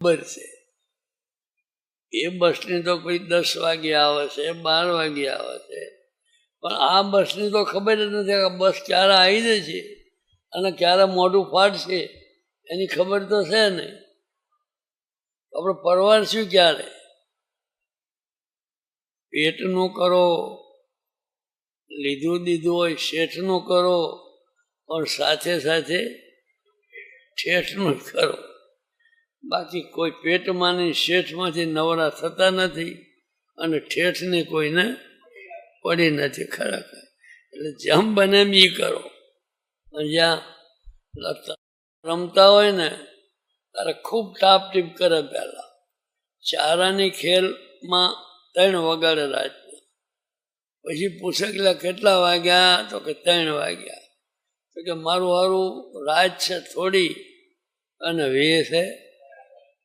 ખબર છે એ બસની તો કોઈ 10 વાગે આવે છે, 12 વાગે આવે છે, પણ આ બસની તો ખબર જ નથી કે બસ ક્યારે આવી જશે અને ક્યારે મોઢું ફાટશે એની ખબર તો છે નહીં. આપણે પરવારશું ક્યારે? પેટનું કરો, લીધું દીધું હોય શેઠનું કરો, પણ સાથે સાથે ઠેઠનું જ કરો. બાકી કોઈ પેટમાંની શેઠમાંથી નવરા થતા નથી અને ઠેઠની કોઈને પડી નથી ખરેખર. એટલે જેમ બને એમ એ કરો. જ્યાં રમતા હોય ને ત્યારે ખૂબ ટાપ ટીપ કરે. પહેલા ચારાની ખેલમાં 3 વગાડે રાતના. પછી પૂછે કે કેટલા વાગ્યા? તો કે 3 વાગ્યા. તો કે મારું હારું રાત છે થોડી અને વે છે,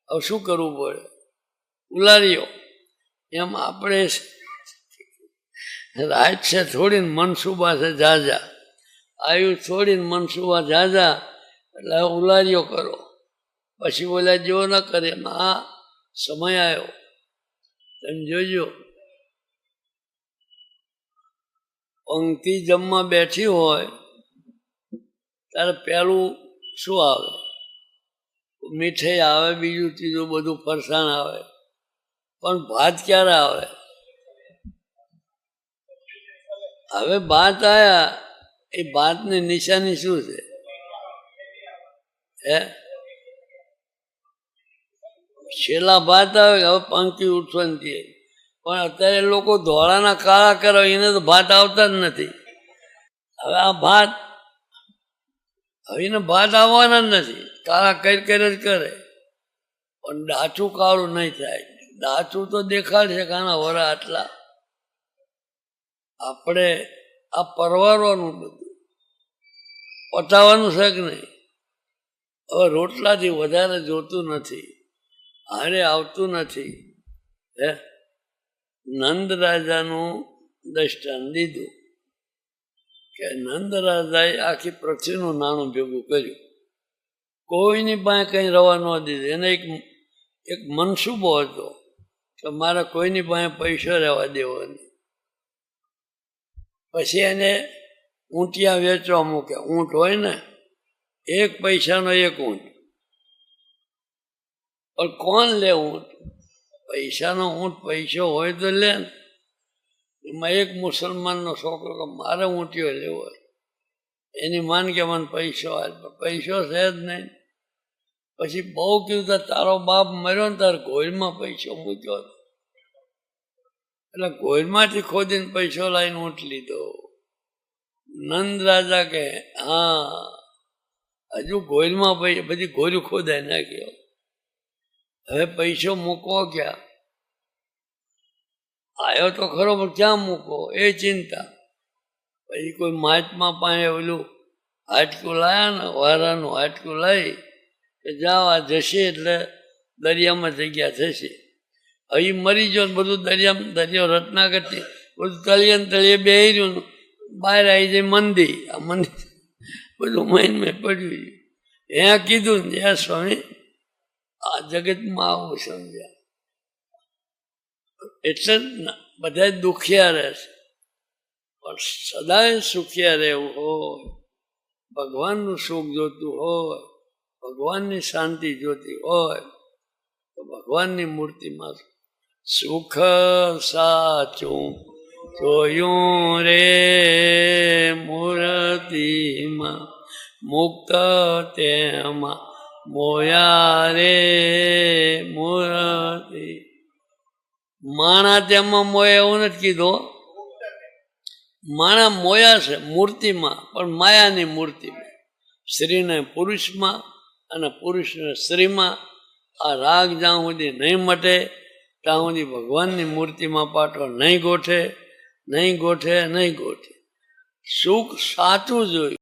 હવે શું કરવું પડે? ઉલારીઓ. એમ આપણે રાત છે થોડીને મનસુબા છે ઝાઝા, આયુ થોડીને મનસુબા ઝાઝા, એટલે ઉલારીઓ કરો. પછી બોલ્યા જેવો ન કરે. આ સમય આવ્યો, તમે જોજો. પંક્તિ જમવા બેઠી હોય ત્યારે પહેલું શું આવે? મીઠાઈ આવે, બીજું ત્રીજું બધું ફરસાણ આવે, પણ ભાત ક્યારે આવે? હવે ભાત આવ્યા, એ ભાતની નિશાની શું છે? હે, છેલ્લા ભાત આવે હવે પંક્તિ ઉઠવાની. પણ અત્યારે લોકો ધોળાના કાળા કરે, એને તો ભાત આવતા જ નથી. હવે આ ભાત, હવે એને ભાત આવવાના જ નથી. કાળા કરી જ કરે, પણ ડાચું કાળું નહીં થાય. ડાચું તો દેખાડશે કે આના વરા આટલા. આપણે આ પરવારવાનું બધું પતાવવાનું છે કે નહીં? હવે રોટલાથી વધારે જોતું નથી, હારે આવતું નથી. હે, નંદ રાજાનું દ્રષ્ટાંત દીધું કે નંદ રાજાએ આખી પૃથ્વીનું નાણું ભેગું કર્યું, કોઈની પાસે કંઈ રવા ન દીધું. એને એક મનસૂબો હતો કે મારે કોઈની પાસે પૈસો રહેવા દેવો નહીં. પછી એને ઊંટિયા વેચવા મૂકે. ઊંટ હોય ને, 1 પૈસાનો 1 ઊંટ. પણ કોણ લે ઊંટ? પૈસાનો ઊંટ પૈસો હોય તો લે ને. એમાં એક મુસલમાનનો છોકરો કે મારે ઊંટિયો લેવો હોય. એની માન કે મને પૈસો આવે, પૈસો છે જ નહીં. પછી બહુ કીધું તારો બાપ મર્યો ને તાર ઘોડીમાં પૈસો મૂક્યો હતો, એટલે ઘોડીમાંથી ખોદીને પૈસો લાવીને ઊંટ લીધો. નંદ રાજા કે હા, હજુ ઘોડીમાં બધી ઘોડી ખોદાઈ નાખ્યો. હવે પૈસો મૂકવો ક્યાં? આવ્યો તો ખરો પણ ક્યાં મૂકો એ ચિંતા. પછી કોઈ મહાત્મા પાસે ઓલું હાટકું લાયા ને, વારાનું હાટકું લાવી કે જાઓ આ જશે એટલે દરિયામાં જગ્યા થશે. હવે મરી ગયો બધું દરિયો રચના કરતી બધું તળિયે ને તળિયે બેહી રહ્યું, બહાર આવી જાય મંદિર. આ મંદિર બધું મહિનમાં પડ્યું. ત્યાં કીધું ને જ્યાં સ્વામી આ જગતમાં આવું સમજ્યા. એટલે બધા દુખિયા રહે છે, પણ સદાય સુખિયા રહેવું હોય, ભગવાનનું સુખ જોતું હોય, ભગવાનની શાંતિ જોતી હોય તો ભગવાનની મૂર્તિમાં સુખ સાચું જોયું રે મૂર્તિમાં, મુક્ત તેમાં મોયા રે મૂર્તિ. માણા તેમાં મોયા એવું નથી કીધું. માણા મોયા છે મૂર્તિમાં, પણ માયાની મૂર્તિમાં. સ્ત્રીને પુરુષમાં અને પુરુષને સ્ત્રીમાં. આ રાગ જ્યાં સુધી નહીં મટે ત્યાં સુધી ભગવાનની મૂર્તિમાં પાટો નહીં ગોઠે, નહીં ગોઠે, નહીં ગોઠે. સુખ સાચું જોયું.